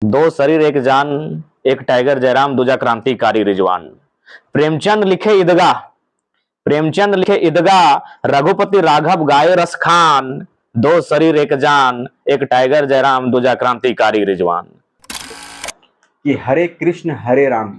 दो शरीर एक जान, एक टाइगर जयराम, दूजा क्रांतिकारी रिजवान। प्रेमचंद लिखे ईदगाह, प्रेमचंद लिखे ईदगाह, रघुपति राघव गाए रस खान। दो शरीर एक जान, एक टाइगर जयराम, दूजा क्रांतिकारी रिजवान। कि हरे कृष्ण हरे राम,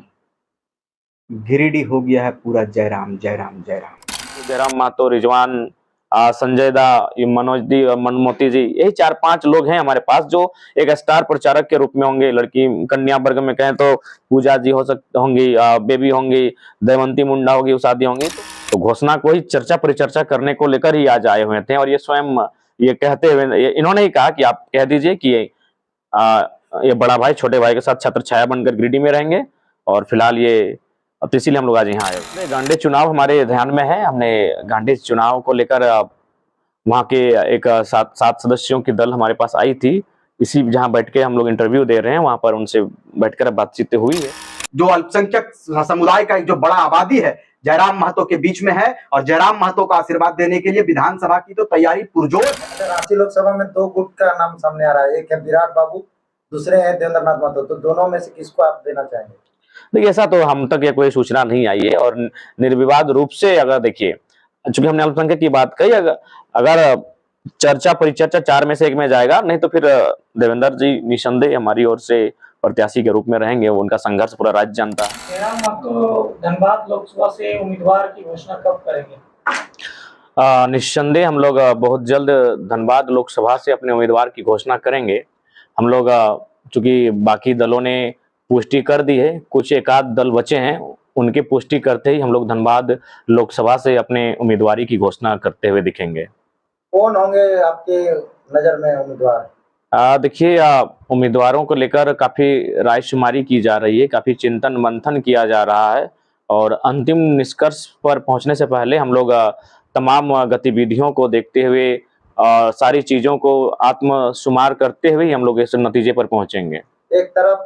गिरिडीह हो गया है पूरा जयराम जयराम जयराम। जयराम महतो, रिजवान, संजय दा, ये मनोज दी और मनमोती जी, यही 4-5 लोग हैं हमारे पास जो एक स्टार प्रचारक के रूप में होंगे। लड़की कन्या वर्ग में कहें तो पूजा जी हो सकती होंगी, बेबी होंगी, दमयंती मुंडा होगी, उषादी होंगी। तो घोषणा को ही चर्चा परिचर्चा करने को लेकर ही आज आए हुए थे और ये स्वयं ये कहते हुए इन्होंने ही कहा कि आप कह दीजिए कि ये बड़ा भाई छोटे भाई के साथ छत्र छाया बनकर गिरिडीह में रहेंगे और फिलहाल ये, तो इसीलिए हम लोग आज यहाँ आए। गांडे चुनाव हमारे ध्यान में है। हमने गांडे चुनाव को लेकर वहाँ के एक 7 सदस्यों की दल हमारे पास आई थी। इसी जहाँ बैठ के हम लोग इंटरव्यू दे रहे हैं, वहां पर उनसे बैठकर बातचीत हुई है। जो अल्पसंख्यक समुदाय का एक जो बड़ा आबादी है जयराम महतो के बीच में है और जयराम महतो का आशीर्वाद देने के लिए विधानसभा की तो तैयारी पुरजोर है। रांची लोकसभा में 2 गुट का नाम सामने आ रहा है, एक है विराट बाबू, दूसरे हैं देवेंद्र नाथ महतो। तो दोनों में से किसको आप देना चाहेंगे? देखिए, ऐसा तो हम तक ये कोई सूचना नहीं आई है और निर्विवाद रूप से अगर देखिए, चूंकि हमने अल्पसंख्यक की बात कही, अगर चर्चा परिचर्चा 4 में से 1 में जाएगा, नहीं तो फिर देवेंद्र जी निसंदेह हमारी ओर से प्रत्याशी के रूप में रहेंगे। वो उनका संघर्ष पूरा राज्य जानता है। जयराम महतो धनबाद लोकसभा से उम्मीदवार की घोषणा कब करेंगे? निस्संदेह हम लोग बहुत जल्द धनबाद लोकसभा से अपने उम्मीदवार की घोषणा करेंगे। हम लोग चूंकि बाकी दलों ने पुष्टि कर दी है, कुछ एक आध दल बचे हैं, उनकी पुष्टि करते ही हम लोग धनबाद लोकसभा से अपने उम्मीदवारी की घोषणा करते हुए दिखेंगे। कौन होंगे आपके नजर में उम्मीदवार? देखिए, उम्मीदवारों को लेकर काफी रायशुमारी की जा रही है, काफी चिंतन मंथन किया जा रहा है और अंतिम निष्कर्ष पर पहुंचने से पहले हम लोग तमाम गतिविधियों को देखते हुए सारी चीजों को आत्मसुमार करते हुए हम लोग इस नतीजे पर पहुंचेंगे। एक तरफ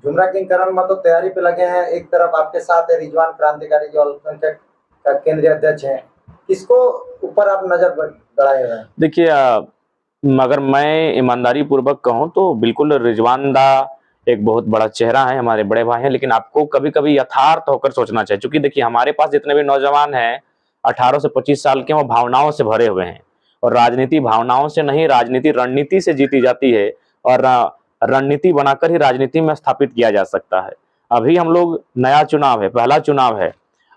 झुमरा किंग करण महतो तैयारी पे लगे हैं, एक तरफ आपके साथ है रिजवान क्रांतिकारी जो अल्पसंख्यक का केंद्रीय अध्यक्ष है। किसको ऊपर आप नजर गड़ाए हैं? देखिए, अगर मैं ईमानदारी पूर्वक कहूं तो बिल्कुल रिजवान दा एक बहुत बड़ा चेहरा है, हमारे बड़े भाई हैं, लेकिन आपको कभी कभी यथार्थ होकर सोचना चाहिए। क्योंकि देखिए, हमारे पास जितने भी नौजवान हैं 18 से 25 साल के, वो भावनाओं से भरे हुए हैं और राजनीति भावनाओं से नहीं, राजनीति रणनीति से जीती जाती है और रणनीति बनाकर ही राजनीति में स्थापित किया जा सकता है। अभी हम लोग नया चुनाव है, पहला चुनाव है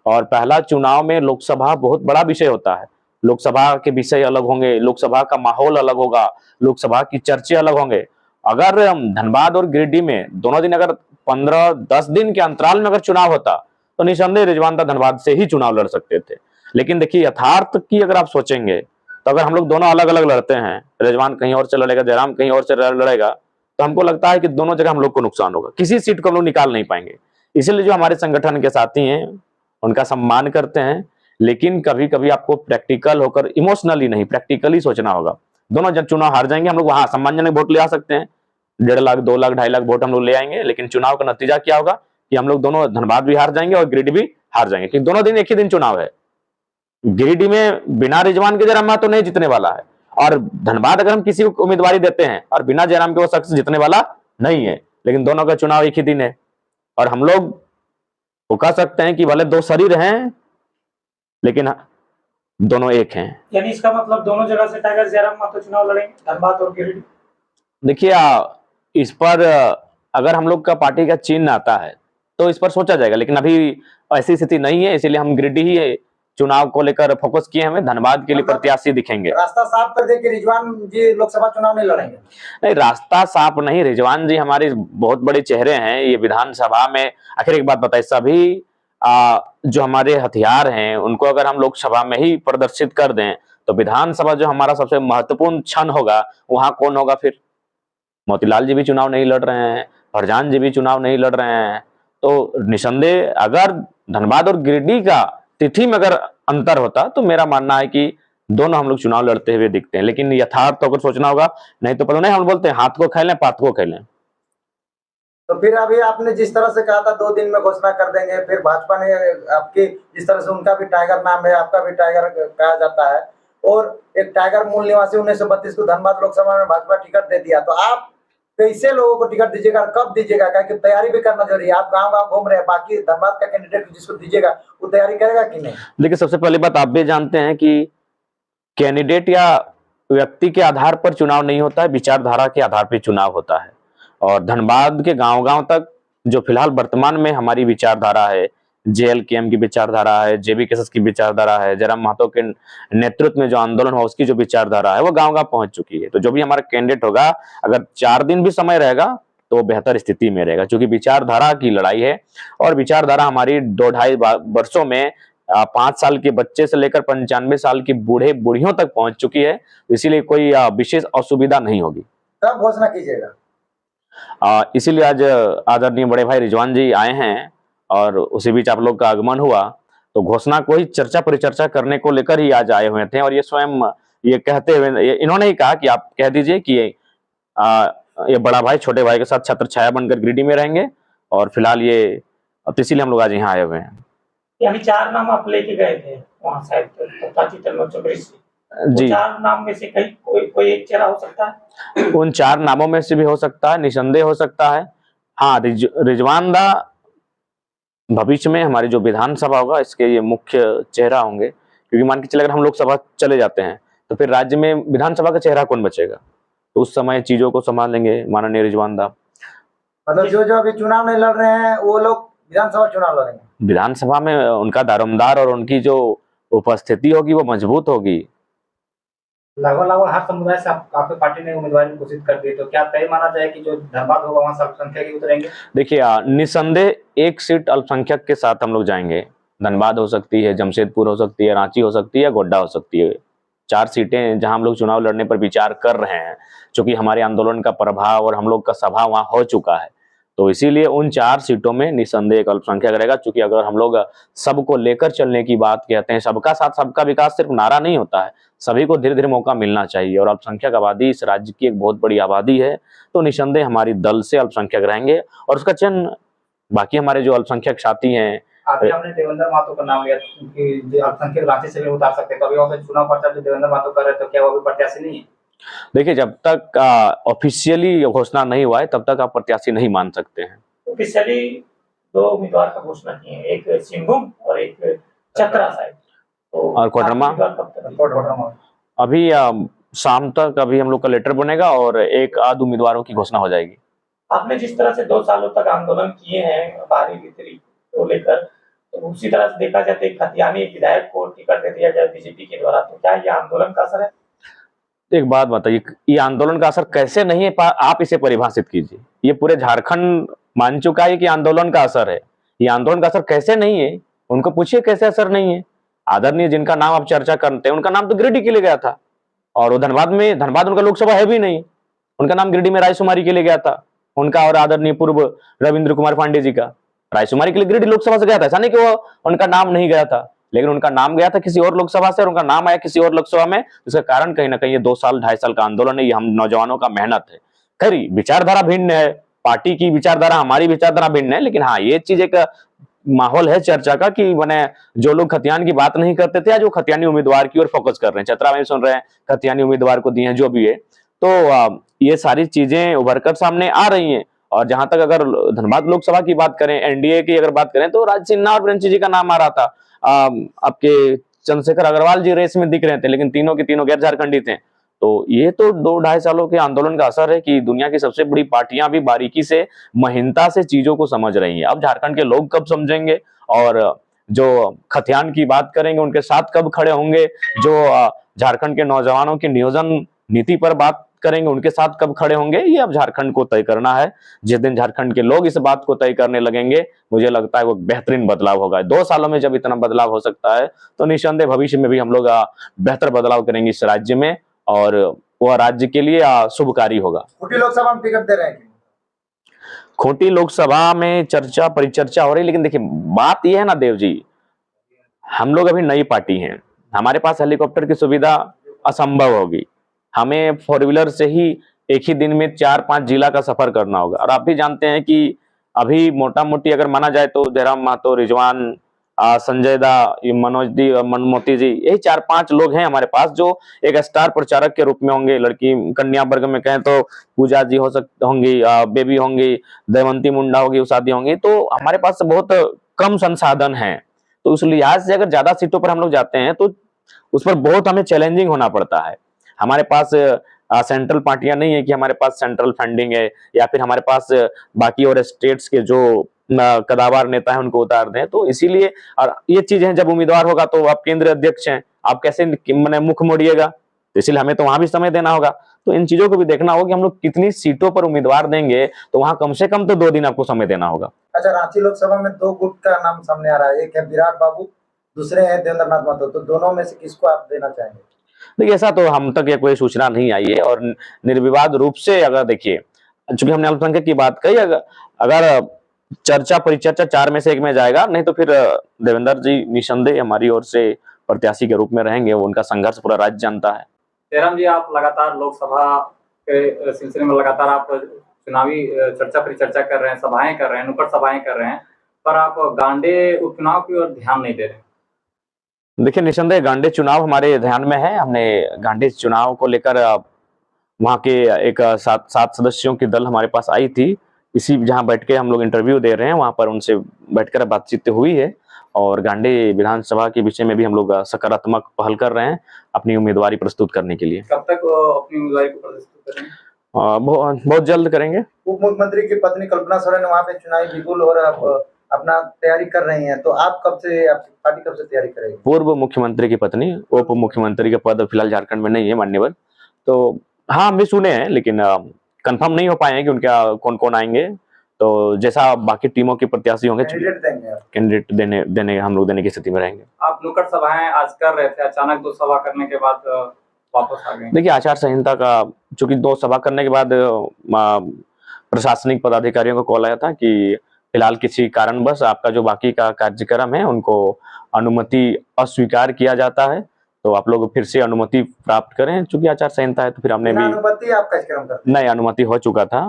और पहला चुनाव में लोकसभा बहुत बड़ा विषय होता है। लोकसभा के विषय अलग होंगे, लोकसभा का माहौल अलग होगा, लोकसभा की चर्चे अलग होंगे। अगर धनबाद और गिरिडीह में दोनों दिन अगर 15-10 दिन के अंतराल में अगर चुनाव होता तो निसंदेह रिजवान दा धनबाद से ही चुनाव लड़ सकते थे। लेकिन देखिए, यथार्थ की अगर आप सोचेंगे तो अगर हम लोग दोनों अलग अलग लड़ते हैं, रिजवान कहीं और से लड़ेगा, जयराम कहीं और से लड़ेगा, तो हमको लगता है कि दोनों जगह हम लोग को नुकसान होगा, किसी सीट को हम लोग निकाल नहीं पाएंगे। इसीलिए जो हमारे संगठन के साथी हैं उनका सम्मान करते हैं, लेकिन कभी कभी आपको प्रैक्टिकल होकर, इमोशनली नहीं प्रैक्टिकली सोचना होगा। दोनों जब चुनाव हार जाएंगे, हम लोग वहां सम्मानजनक वोट ले आ सकते हैं, 1.5 लाख 2 लाख 2.5 लाख वोट हम लोग ले आएंगे, लेकिन चुनाव का नतीजा क्या होगा कि हम लोग दोनों धनबाद भी हार जाएंगे और गिरिडीह भी हार जाएंगे, क्योंकि दोनों दिन एक ही दिन चुनाव है। गिरिडीह में बिना रिजवान के जयराम महतो नहीं जीतने वाला है और धनबाद अगर हम किसी को उम्मीदवारी देते हैं और बिना जयराम के वो शख्स जीतने वाला नहीं है, लेकिन दोनों का चुनाव एक ही दिन है और हम लोग वो कह सकते हैं कि भले 2 शरीर हैं लेकिन दोनों एक हैं। यानी इसका मतलब दोनों जगह से टाइगर जयराम महतो चुनाव लड़ेंगे, धनबाद और गिरिडीह? देखिए, इस पर अगर हम लोग का पार्टी का चिन्ह आता है तो इस पर सोचा जाएगा, लेकिन अभी ऐसी स्थिति नहीं है, इसीलिए हम गिरिडीह ही चुनाव को लेकर फोकस किए, हमें धनबाद के लिए प्रत्याशी दिखेंगे। रास्ता साफ कर दे कि रिजवान जी लोकसभा चुनाव नहीं लड़ेंगे? नहीं, रास्ता साफ नहीं, रिजवान जी हमारे बहुत बड़े चेहरे हैं ये विधानसभा में। आखिर एक बात बताइए, सभी जो हमारे हथियार हैं उनको अगर हम लोकसभा में ही प्रदर्शित कर दें तो विधानसभा जो हमारा सबसे महत्वपूर्ण क्षण होगा वहां कौन होगा फिर? मोतीलाल जी भी चुनाव नहीं लड़ रहे हैं, फरजान जी भी चुनाव नहीं लड़ रहे हैं, तो निसंदेह अगर धनबाद और गिरिडीह का तिथि में अगर अंतर होता तो मेरा मानना है कि दोनों हम लोग चुनाव लड़ते हुए दिखते हैं। लेकिन यथार्थ तो अगर सोचना होगा, नहीं तो पता नहीं, हम बोलते हैं हाथ को खेलें पात को खेलें। तो फिर अभी आपने जिस तरह से कहा था 2 दिन में घोषणा कर देंगे, फिर भाजपा ने आपकी जिस तरह से, उनका भी टाइगर नाम है, आपका भी टाइगर कहा जाता है, और एक टाइगर मूल निवासी 1932 को धनबाद लोकसभा में भाजपा टिकट दे दिया, तो आप कैसे लोगों को टिकट दीजिएगा और कब दीजिएगा, क्या कि तैयारी भी करना जरूरी है। आप गांव गांव घूम रहे हैं, बाकी धनबाद का कैंडिडेट जिसको दीजिएगा वो तैयारी करेगा कि नहीं? देखिए, सबसे पहली बात आप भी जानते हैं कि कैंडिडेट या व्यक्ति के आधार पर चुनाव नहीं होता है, विचारधारा के आधार पर चुनाव होता है। और धनबाद के गांव-गांव तक जो फिलहाल वर्तमान में हमारी विचारधारा है, जेएलकेएम की विचारधारा है, जेबी केसस की विचारधारा है, जयराम महतो के नेतृत्व में जो आंदोलन हुआ उसकी जो विचारधारा है वो गांव-गांव पहुंच चुकी है। तो जो भी हमारा कैंडिडेट होगा, अगर 4 दिन भी समय रहेगा तो वो बेहतर स्थिति में रहेगा, क्योंकि विचारधारा की लड़ाई है। और विचारधारा हमारी 2-2.5 वर्षों में 5 साल के बच्चे से लेकर 95 साल की बूढ़े बूढ़ियों तक पहुंच चुकी है। इसीलिए कोई विशेष असुविधा नहीं होगी। कब घोषणा कीजिएगा? इसीलिए आज आदरणीय बड़े भाई रिजवान जी आए हैं और उसी बीच आप लोग का आगमन हुआ, तो घोषणा को ही चर्चा परिचर्चा करने को लेकर ही आज आए हुए थे। और ये स्वयं ये कहते हुए इन्होंने ही कहा कि आप कह दीजिए कि ये बड़ा भाई छोटे भाई के साथ छत्र छाया बनकर गिरिडीह में रहेंगे। और फिलहाल ये तो इसीलिए हम लोग आज यहाँ आए हुए हैं। अभी 4 नाम आप लेके गए थे वहाँ शायद जी, 4 नाम में से कहीं कोई एक चेहरा हो सकता है? उन 4 नामों में से भी हो सकता है, निसंदेह हो सकता है। हाँ, रिजवान दा भविष्य में हमारी जो विधानसभा होगा इसके ये मुख्य चेहरा होंगे, क्योंकि मान के चले अगर हम लोकसभा चले जाते हैं तो फिर राज्य में विधानसभा का चेहरा कौन बचेगा, तो उस समय चीजों को संभाल लेंगे माननीय रिजवान दा। मतलब जो अभी चुनाव नहीं लड़ रहे हैं वो लोग विधानसभा चुनाव लड़ेंगे? विधानसभा में उनका दारोमदार और उनकी जो उपस्थिति होगी वो मजबूत होगी। लगभग हर समुदाय से आपकी पार्टी ने उम्मीदवार घोषित कर दी, तो क्या तय माना जाए कि जो धनबाद होगा वहाँ से अल्पसंख्यक ही उतरेंगे? देखिए, निसंदेह एक सीट अल्पसंख्यक के साथ हम लोग जाएंगे। धनबाद हो सकती है, जमशेदपुर हो सकती है, रांची हो सकती है, गोड्डा हो सकती है। 4 सीटें जहां हम लोग चुनाव लड़ने पर विचार कर रहे हैं, क्योंकि हमारे आंदोलन का प्रभाव और हम लोग का सभा वहां हो चुका है। तो इसीलिए उन 4 सीटों में निसंदेह एक अल्पसंख्यक रहेगा। क्योंकि अगर हम लोग सबको लेकर चलने की बात कहते हैं, सबका साथ सबका विकास सिर्फ नारा नहीं होता है, सभी को धीरे धीरे मौका मिलना चाहिए। और अल्पसंख्यक आबादी इस राज्य की एक बहुत बड़ी आबादी है, तो निसंदेह हमारी दल से अल्पसंख्यक रहेंगे। और उसका चयन बाकी हमारे जो अल्पसंख्यक साथी हैं, अभी हमने देवेंद्र महतो का नाम लिया कि अल्पसंख्यक रांची से भी उतार सकते हैं, तो अभी वहाँ पे चुनाव प्रचार जो देवेंद्र महतो कर रहे हैं, तो क्या वो भी प्रत्याशी नहीं है? देखिए, जब तक ऑफिशियली घोषणा नहीं हुआ है तब तक आप प्रत्याशी नहीं मान सकते हैं। ऑफिशियली 2 उम्मीदवार का घोषणा किए हैं, एक सिंहभूम और एक चतरा साइड, तो और कोडरमा अभी शाम तक अभी हम लोग का लेटर बनेगा और एक आध उम्मीदवारों की घोषणा हो जाएगी। आपने जिस तरह से 2 सालों तक आंदोलन किए हैं बाहरी भीतरी को लेकर, तो उसी तरह से देखा जाए तो खतियानी विधायक को टिकट दे दिया जाए बीजेपी के द्वारा, तो क्या ये आंदोलन का असर है? एक बात बताइए, ये आंदोलन का असर कैसे नहीं है, आप इसे परिभाषित कीजिए। ये पूरे झारखंड मान चुका है कि आंदोलन का असर है, ये आंदोलन का असर कैसे नहीं है? उनको पूछिए कैसे असर नहीं है। आदरणीय जिनका नाम आप चर्चा करते हैं उनका नाम तो गिरिडीह के लिए गया था, और वो धनबाद उनका लोकसभा है भी नहीं, उनका नाम गिरिडीह में रायसुमारी के लिए गया था, उनका और आदरणीय पूर्व रविंद्र कुमार पांडे जी का रायसुमारी के लिए गिरिडीह लोकसभा से गया था। ऐसा नहीं कि वो उनका नाम नहीं गया था, लेकिन उनका नाम गया था किसी और लोकसभा से और उनका नाम आया किसी और लोकसभा में। इसका कारण कहीं ना कहीं ये 2 साल 2.5 साल का आंदोलन है, ये हम नौजवानों का मेहनत है। खैर, विचारधारा भिन्न है, पार्टी की विचारधारा हमारी विचारधारा भिन्न है, लेकिन हाँ, ये चीज एक माहौल है चर्चा का कि मैंने जो लोग खतियान की बात नहीं करते थे आज वो खतियानी उम्मीदवार की ओर फोकस कर रहे हैं। चतरा में सुन रहे हैं खतियानी उम्मीदवार को दिए हैं, जो भी है। तो ये सारी चीजें उभर कर सामने आ रही हैं। और जहां तक अगर धनबाद लोकसभा की बात करें, एनडीए की अगर बात करें, तो राज सिन्हा और ब्रंची जी का नाम आ रहा था। आपके चंद्रशेखर अग्रवाल जी रेस में दिख रहे थे, लेकिन तीनों के तीनों गैर झारखंडी थे। तो ये तो 2-2.5 सालों के आंदोलन का असर है कि दुनिया की सबसे बड़ी पार्टियां भी बारीकी से, महीनता से चीजों को समझ रही हैं। अब झारखंड के लोग कब समझेंगे और जो खतियान की बात करेंगे उनके साथ कब खड़े होंगे, जो झारखंड के नौजवानों की नियोजन नीति पर बात करेंगे उनके साथ कब खड़े होंगे, ये अब झारखंड को तय करना है। जिस दिन झारखंड के लोग इस बात को तय करने लगेंगे, मुझे लगता है वो बेहतरीन बदलाव होगा। 2 सालों में जब इतना बदलाव हो सकता है, तो निस्संदेह भविष्य में भी हम लोग बेहतर बदलाव करेंगे इस राज्य में, और वह राज्य के लिए शुभकारी होगा। खूंटी लोकसभा में टिकट दे रहे हैं? खूंटी लोकसभा में चर्चा परिचर्चा हो रही, लेकिन देखिए बात यह है ना देव जी, हम लोग अभी नई पार्टी हैं, हमारे पास हेलीकॉप्टर की सुविधा असंभव होगी। हमें 4 व्हीलर से ही एक ही दिन में 4-5 जिला का सफर करना होगा। और आप भी जानते हैं कि अभी मोटा मोटी अगर माना जाए तो जयराम महतो, रिजवान संजय दा, ये मनोज दी और मनमोती जी, यही 4-5 लोग हैं हमारे पास जो एक स्टार प्रचारक के रूप में होंगे। लड़की कन्या वर्ग में कहें तो पूजा जी होंगी, बेबी होंगी, दमयंती मुंडा होगी, उषा दी होंगी। तो हमारे पास बहुत कम संसाधन हैं, तो उस लिहाज से अगर ज्यादा सीटों पर हम लोग जाते हैं तो उस पर बहुत हमें चैलेंजिंग होना पड़ता है। हमारे पास सेंट्रल पार्टियां नहीं है कि हमारे पास सेंट्रल फंडिंग है, या फिर हमारे पास बाकी और स्टेट्स के जो कदावर नेता है उनको उतार दें। तो इसीलिए, और ये चीजें जब उम्मीदवार होगा तो आप केंद्रीय अध्यक्ष हैं, आप कैसे मैंने मुख मोड़िएगा, तो इसलिए हमें तो वहां भी समय देना होगा। तो इन चीजों को भी देखना होगा कि हम लोग कितनी सीटों पर उम्मीदवार देंगे, तो वहां कम से कम तो 2 दिन आपको समय देना होगा। अच्छा, रांची लोकसभा में 2 गुट का नाम सामने आ रहा है, एक है विराट बाबू, दूसरे हैं देवेंद्र नाथ महतो, तो दोनों में से किसको आप देना चाहेंगे? देखिए, ऐसा तो हम तक ये कोई सूचना नहीं आई है, और निर्विवाद रूप से अगर देखिए, चूंकि हमने अल्पसंख्यक की बात कही, अगर चर्चा परिचर्चा 4 में से 1 में जाएगा, नहीं तो फिर देवेंद्र जी निसंदेह हमारी ओर से प्रत्याशी के रूप में रहेंगे। वो उनका संघर्ष पूरा राज्य जानता है। जयराम जी, आप लगातार लोकसभा के सिलसिले में लगातार आप चुनावी चर्चा परिचर्चा कर रहे हैं, सभाएं कर रहे हैं, नुक्कड़ सभाएं कर रहे हैं, पर आप गांडे उपचुनाव की ओर ध्यान नहीं दे रहे हैं। देखिए, निसंदेह गांडे चुनाव हमारे ध्यान में है। हमने गांडे चुनाव को लेकर वहां के एक 7 सदस्यों की दल हमारे पास आई थी, इसी जहां बैठ के हम लोग इंटरव्यू दे रहे हैं, वहां पर उनसे बैठकर बातचीत हुई है। और गांडे विधानसभा के विषय में भी हम लोग सकारात्मक पहल कर रहे हैं अपनी उम्मीदवारी प्रस्तुत करने के लिए। कब तक अपनी उम्मीदवारी को प्रस्तुत करेंगे? बहुत जल्द करेंगे। उप मुख्यमंत्री की पत्नी कल्पना सोरेन वहाँ पे चुनावी बिगुल और अपना तैयारी कर रही हैं, तो आप कब से, आपकी पार्टी कब से तैयारी करेगी? पूर्व मुख्यमंत्री की पत्नी उप मुख्यमंत्री के पद फिलहाल झारखंड में नहीं है मान्यवर। तो हाँ, हम भी सुने हैं, लेकिन कंफर्म नहीं हो पाए हैं कि उनका कौन कौन आएंगे। तो जैसा बाकी टीमों के प्रत्याशी होंगे, कैंडिडेट देने हम लोग देने की स्थिति में रहेंगे। आप नुक्कड़ सभाएं आज कर रहे थे, अचानक 2 सभा करने के बाद वापस आ गए। देखिए, आचार संहिता का चूंकि 2 सभा करने के बाद प्रशासनिक पदाधिकारियों को कॉल आया था कि फिलहाल किसी कारणवश आपका जो बाकी का कार्यक्रम है उनको अनुमति अस्वीकार किया जाता है, तो आप लोग फिर से अनुमति प्राप्त करें। चूंकि आचार संहिता है तो फिर हमने भी अनुमति आप कार्यक्रम करते? नहीं, अनुमति हो चुका था,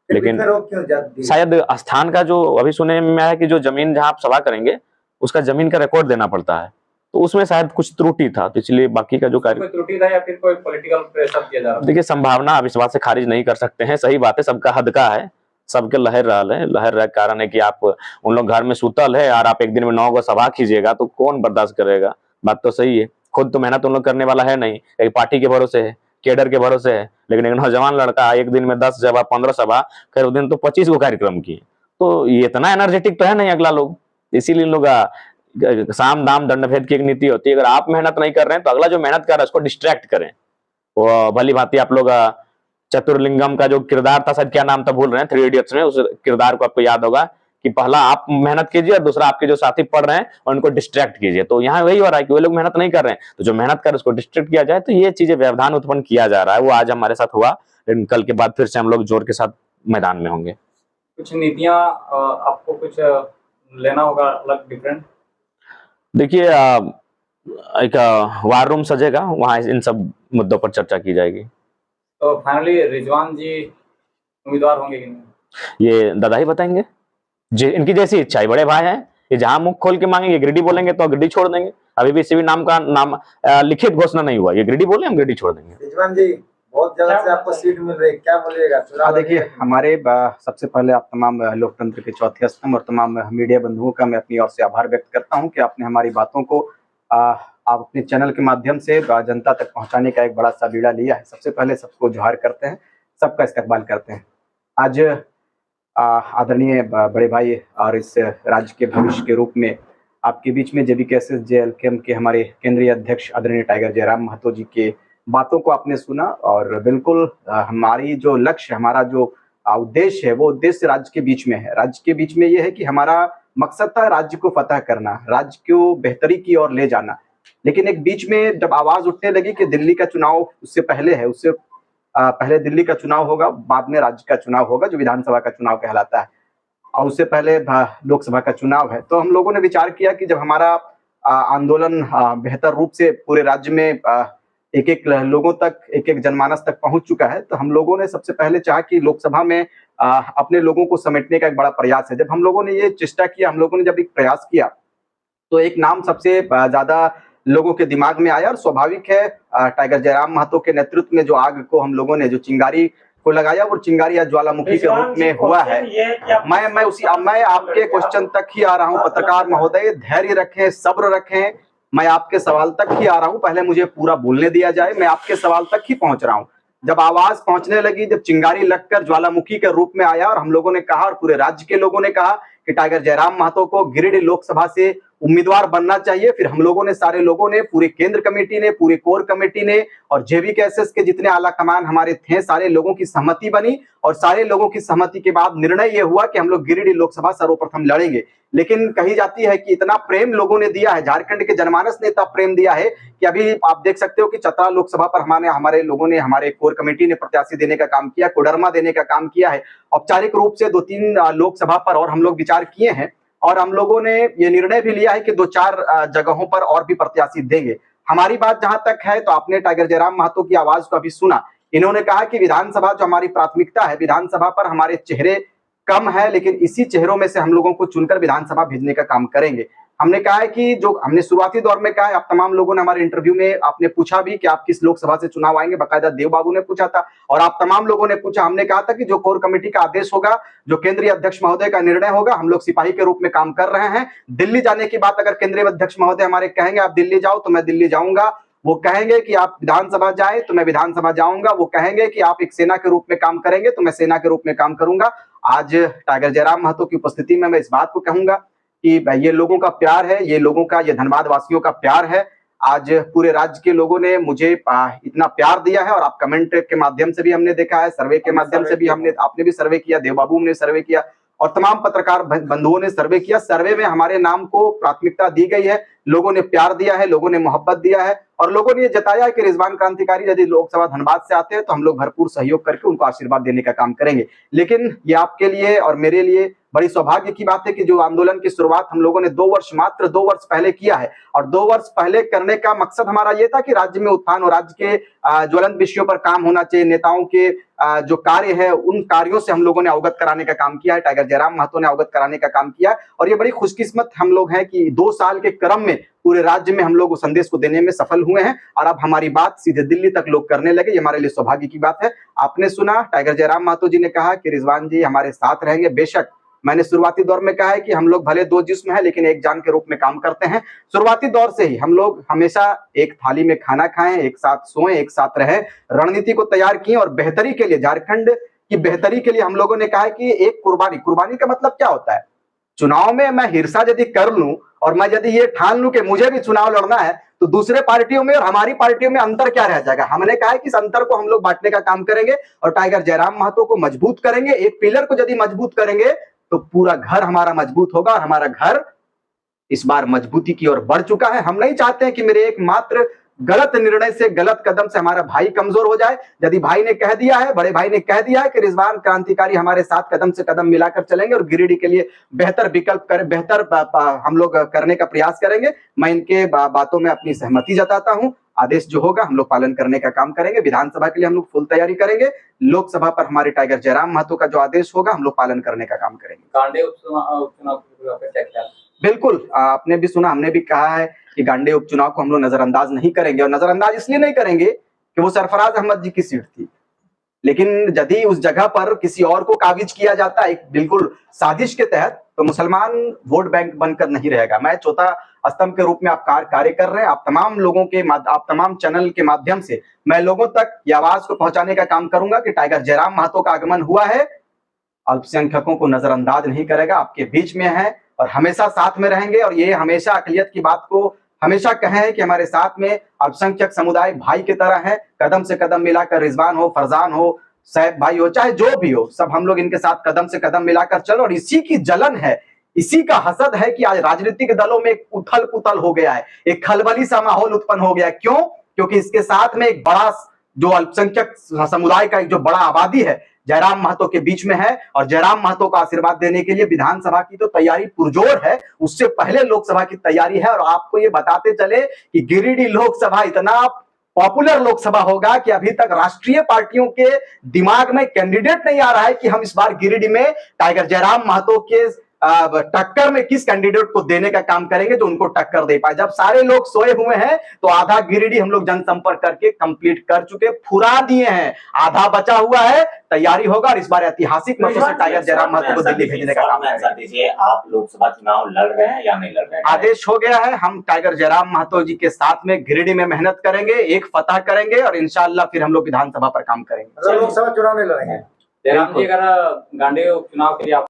लेकिन क्यों शायद स्थान का जो अभी सुने में आया कि जो जमीन जहां आप सभा करेंगे उसका जमीन का रिकॉर्ड देना पड़ता है, तो उसमें शायद कुछ त्रुटि था, तो इसलिए बाकी का जो कार्य त्रुटि था या फिर कोई पॉलिटिकल प्रेशर किया जा रहा है? देखिए, संभावना अब इस बात से खारिज नहीं कर सकते हैं। सही बात है, सबका हद का है, सबके लहर रहल है। लहर रह कारण है कि आप उन लोग घर में सुतल है और आप एक दिन में 9 गो सभा कीजिएगा तो कौन बर्दाश्त करेगा। बात तो सही है, खुद तो मेहनत उन लोग करने वाला है नहीं, एक पार्टी के भरोसे है, केडर के भरोसे है। लेकिन एक नौजवान लड़का एक दिन में 10 सभा 15 सभा, खैर उस दिन तो 25 गो कार्यक्रम किए, तो ये इतना एनर्जेटिक तो है नहीं अगला लोग। इसीलिए लोग साम दाम दंड भेद की एक नीति होती है, अगर आप मेहनत नहीं कर रहे हैं तो अगला जो मेहनत कर रहा है उसको डिस्ट्रैक्ट करें। वो भली भांति आप लोग चतुर्लिंगम का जो किरदार था, शायद क्या नाम था भूल रहे हैं, 3 इडियट्स में, उस किरदार को आपको याद होगा कि पहला आप मेहनत कीजिए और दूसरा आपके जो साथी पढ़ रहे हैं उनको डिस्ट्रैक्ट कीजिए। तो यहाँ वही हो रहा है कि वो लोग मेहनत नहीं कर रहे हैं, तो जो मेहनत कर उसको डिस्ट्रैक्ट किया जाए, तो ये चीजें व्यवधान उत्पन्न किया जा रहा है। वो आज हमारे साथ हुआ, लेकिन कल के बाद फिर से हम लोग जोर के साथ मैदान में होंगे। कुछ नीतियां आपको कुछ लेना होगा अलग, डिफरेंट? देखिए, एक वार रूम सजेगा, वहां इन सब मुद्दों पर चर्चा की जाएगी। तो फाइनली रिजवान जी उम्मीदवार होंगे कि नहीं, ये दादा ही बताएंगे, इनकी जैसी इच्छा है। बड़े भाई हैं, ये जहां मुख खोल के मांगेंगे, गिरिडीह बोलेंगे तो गिरिडीह छोड़ देंगे। अभी भी किसी नाम का लिखित घोषणा नहीं हुआ, ये गिरिडीह बोले हम गिरिडीह छोड़ देंगे। रिजवान जी, बहुत जगह से आपको सीट मिल रही है, क्या बोलिएगा? देखिए, हमारे सबसे पहले आप तमाम लोकतंत्र के चौथे स्तंभ और तमाम मीडिया बंधुओं का मैं अपनी ओर से आभार व्यक्त करता हूं कि आपने हमारी बातों को आप अपने चैनल के माध्यम से जनता तक पहुंचाने का एक बड़ा सा बीड़ा लिया है। सबसे पहले सबको जोहार करते हैं, सबका इस्तकबाल करते हैं। आज आदरणीय बड़े भाई और इस राज्य के भविष्य के रूप में आपके बीच में JBKSS JLKM के हमारे केंद्रीय अध्यक्ष आदरणीय टाइगर जयराम महतो जी के बातों को आपने सुना, और बिल्कुल हमारी जो लक्ष्य, हमारा जो उद्देश्य है, वो उद्देश्य राज्य के बीच में है। राज्य के बीच में ये है कि हमारा मकसद था राज्य को फतह करना, राज्य को बेहतरी की ओर ले जाना। लेकिन एक बीच में जब आवाज उठने लगी कि दिल्ली का चुनाव उससे पहले है, उससे पहले दिल्ली का चुनाव होगा, बाद में राज्य का चुनाव होगा जो विधानसभा का चुनाव कहलाता है, और उससे पहले लोकसभा का चुनाव है। तो हम लोगों ने विचार किया कि जब हमारा आंदोलन बेहतर रूप से पूरे राज्य में एक एक लोगों तक, एक एक जनमानस तक पहुंच चुका है, तो हम लोगों ने सबसे पहले चाहा कि लोकसभा में अपने लोगों को समेटने का एक बड़ा प्रयास है। जब हम लोगों ने ये चेष्टा किया, हम लोगों ने जब एक प्रयास किया, तो एक नाम सबसे ज्यादा लोगों के दिमाग में आया और स्वाभाविक है टाइगर जयराम महतो के नेतृत्व में जो आग को हम लोगों ने जो चिंगारी को लगाया वो चिंगारी या ज्वालामुखी के रूप में हुआ है। मैं आपके क्वेश्चन तक ही आ रहा हूं पत्रकार महोदय, धैर्य रखें, सब्र रखें। मैं आपके सवाल तक ही आ रहा हूं, पहले मुझे पूरा बोलने दिया जाए। मैं आपके सवाल तक ही पहुंच रहा हूं। जब आवाज पहुंचने लगी, जब चिंगारी लगकर ज्वालामुखी के रूप में आया और हम लोगों ने कहा और पूरे राज्य के लोगों ने कहा कि टाइगर जयराम महतो को गिरिडीह लोकसभा से उम्मीदवार बनना चाहिए, फिर हम लोगों ने, सारे लोगों ने, पूरी केंद्र कमेटी ने, पूरी कोर कमेटी ने और जेवीकेएसएस के जितने आला कमान हमारे थे, सारे लोगों की सहमति बनी और सारे लोगों की सहमति के बाद निर्णय यह हुआ कि हम लोग गिरिडीह लोकसभा सर्वप्रथम लड़ेंगे। लेकिन कही जाती है कि इतना प्रेम लोगों ने दिया है, झारखंड के जनमानस ने इतना प्रेम दिया है कि अभी आप देख सकते हो कि चतरा लोकसभा पर हमारे लोगों ने, हमारे कोर कमेटी ने प्रत्याशी देने का काम किया, कोडरमा देने का काम किया है। औपचारिक रूप से 2-3 लोकसभा पर और हम लोग विचार किए हैं और हम लोगों ने ये निर्णय भी लिया है कि 2-4 जगहों पर और भी प्रत्याशी देंगे। हमारी बात जहां तक है तो आपने टाइगर जयराम महतो की आवाज को अभी सुना। इन्होंने कहा कि विधानसभा जो हमारी प्राथमिकता है, विधानसभा पर हमारे चेहरे कम है, लेकिन इसी चेहरों में से हम लोगों को चुनकर विधानसभा भेजने का काम करेंगे। हमने कहा है कि जो हमने शुरुआती दौर में कहा है, आप तमाम लोगों ने हमारे इंटरव्यू में आपने पूछा भी कि आप किस लोकसभा से चुनाव आएंगे, बाकायदा देव बाबू ने पूछा था और आप तमाम लोगों ने पूछा। हमने कहा था कि जो कोर कमेटी का आदेश होगा, जो केंद्रीय अध्यक्ष महोदय का निर्णय होगा, हम लोग सिपाही के रूप में काम कर रहे हैं। दिल्ली जाने की बात अगर केंद्रीय अध्यक्ष महोदय हमारे कहेंगे आप दिल्ली जाओ तो मैं दिल्ली जाऊंगा, वो कहेंगे कि आप विधानसभा जाए तो मैं विधानसभा जाऊंगा, वो कहेंगे कि आप एक सेना के रूप में काम करेंगे तो मैं सेना के रूप में काम करूंगा। आज टाइगर जयराम महतो की उपस्थिति में मैं इस बात को कहूंगा कि ये लोगों का प्यार है, ये लोगों का, ये धनबाद वासियों का प्यार है। आज पूरे राज्य के लोगों ने मुझे इतना प्यार दिया है और आप कमेंट के माध्यम से भी हमने देखा है, सर्वे के माध्यम से भी आपने भी सर्वे किया, देव बाबू ने सर्वे किया और तमाम पत्रकार बंधुओं ने सर्वे किया। सर्वे में हमारे नाम को प्राथमिकता दी गई है, लोगों ने प्यार दिया है, लोगों ने मोहब्बत दिया है और लोगों ने ये जताया है कि रिजवान क्रांतिकारी यदि लोकसभा धनबाद से आते हैं तो हम लोग भरपूर सहयोग करके उनको आशीर्वाद देने का काम करेंगे। लेकिन ये आपके लिए और मेरे लिए बड़ी सौभाग्य की बात है कि जो आंदोलन की शुरुआत हम लोगों ने मात्र 2 वर्ष पहले किया है और 2 वर्ष पहले करने का मकसद हमारा ये था कि राज्य में उत्थान और राज्य के ज्वलंत विषयों पर काम होना चाहिए। नेताओं के जो कार्य है उन कार्यों से हम लोगों ने अवगत कराने का काम किया है, टाइगर जयराम महतो ने अवगत कराने का काम किया और ये बड़ी खुशकिस्मत हम लोग हैं कि 2 साल के क्रम में पूरे राज्य में हम लोग उस संदेश को देने में सफल हुए हैं और अब हमारी बात सीधे दिल्ली तक लोग करने लगे। ये हमारे लिए सौभाग्य की बात है। आपने सुना टाइगर जयराम महतो जी ने कहा कि रिजवान जी हमारे साथ रहेंगे। बेशक मैंने शुरुआती दौर में कहा है कि हम लोग भले 2 जिस्म हैं लेकिन एक जान के रूप में काम करते हैं। शुरुआती दौर से ही हम लोग हमेशा एक थाली में खाना खाएं, एक साथ सोएं, एक साथ रहें, रणनीति को तैयार किए और बेहतरी के लिए, झारखंड की बेहतरी के लिए हम लोगों ने कहा कि एक कुर्बानी का मतलब क्या होता है। चुनाव में मैं हिरसा यदि कर लूं और मैं यदि ये ठान लूं कि मुझे भी चुनाव लड़ना है तो दूसरे पार्टियों में और हमारी पार्टियों में अंतर क्या रह जाएगा। हमने कहा है कि इस अंतर को हम लोग बांटने का काम करेंगे और टाइगर जयराम महतो को मजबूत करेंगे। एक पिलर को यदि मजबूत करेंगे तो पूरा घर हमारा मजबूत होगा और हमारा घर इस बार मजबूती की ओर बढ़ चुका है। हम नहीं चाहते हैं कि मेरे एकमात्र गलत निर्णय से, गलत कदम से हमारा भाई कमजोर हो जाए। यदि भाई ने कह दिया है, बड़े भाई ने कह दिया है कि रिजवान क्रांतिकारी हमारे साथ कदम से कदम मिलाकर चलेंगे और गिरिडीह के लिए बेहतर विकल्प करें, बेहतर हम लोग करने का प्रयास करेंगे, मैं इनके बातों में अपनी सहमति जताता हूं। आदेश जो होगा हम लोग पालन करने का काम करेंगे। विधानसभा के लिए हम लोग फुल तैयारी करेंगे। लोकसभा पर हमारे टाइगर जयराम महतो का जो आदेश होगा हम लोग पालन करने का काम करेंगे। गांडे उपचुनाव क्या ख्याल? बिल्कुल, आपने भी सुना, हमने भी कहा है कि गांडे उपचुनाव को हम लोग नजरअंदाज नहीं करेंगे और नजरअंदाज इसलिए नहीं करेंगे कि वो सरफराज अहमद जी की सीट थी, लेकिन यदि उस जगह पर किसी और को काबिज किया जाता है बिल्कुल साजिश के तहत, तो मुसलमान वोट बैंक बनकर नहीं रहेगा। मैं चौथा स्तंभ के रूप में आप कार्य कर रहे हैं। आप तमाम लोगों के, आप तमाम चैनल के माध्यम से मैं लोगों तक ये आवाज को पहुंचाने का काम करूंगा कि टाइगर जयराम महतो का आगमन हुआ है, अल्पसंख्यकों को नजरअंदाज नहीं करेगा, आपके बीच में है और हमेशा साथ में रहेंगे। और ये हमेशा अकलियत की बात को हमेशा कहें कि हमारे साथ में अल्पसंख्यक समुदाय भाई की तरह है, कदम से कदम मिलाकर, रिजवान हो, फरजान हो, सैफ भाई हो, चाहे जो भी हो, सब हम लोग इनके साथ कदम से कदम मिलाकर चलो। और इसी की जलन है, इसी का हसद है कि आज राजनीतिक दलों में एक उथल पुथल हो गया है, एक खलबली सा माहौल उत्पन्न हो गया है। क्यों? क्योंकि इसके साथ में एक बड़ा जो अल्पसंख्यक समुदाय का एक जो बड़ा आबादी है जयराम महतो के बीच में है और जयराम महतो को आशीर्वाद देने के लिए विधानसभा की तो तैयारी पुरजोर है, उससे पहले लोकसभा की तैयारी है। और आपको ये बताते चले कि गिरिडीह लोकसभा इतना पॉपुलर लोकसभा होगा कि अभी तक राष्ट्रीय पार्टियों के दिमाग में कैंडिडेट नहीं आ रहा है कि हम इस बार गिरिडीह में टाइगर जयराम महतो के टक्कर में किस कैंडिडेट को देने का काम करेंगे जो उनको टक्कर दे पाए। जब सारे लोग सोए हुए हैं तो आधा गिरिडीह हम लोग जनसंपर्क करके कंप्लीट कर चुके, फुरा दिए हैं, आधा बचा हुआ है, तैयारी होगा और इस बार ऐतिहासिक मतों से टाइगर जयराम महतो को दिल्ली भेजने का काम करेंगे। आप लोकसभा चुनाव लड़ रहे हैं या नहीं लड़ रहे हैं? आदेश हो गया है, हम टाइगर जयराम महतो जी के साथ में गिरिडीह में मेहनत करेंगे, एक फतह करेंगे और इंशाल्लाह फिर हम लोग विधानसभा पर काम करेंगे। लोकसभा चुनाव नहीं लड़ेंगे। जयराम जी, अगर गांडे उपचुनाव के लिए आप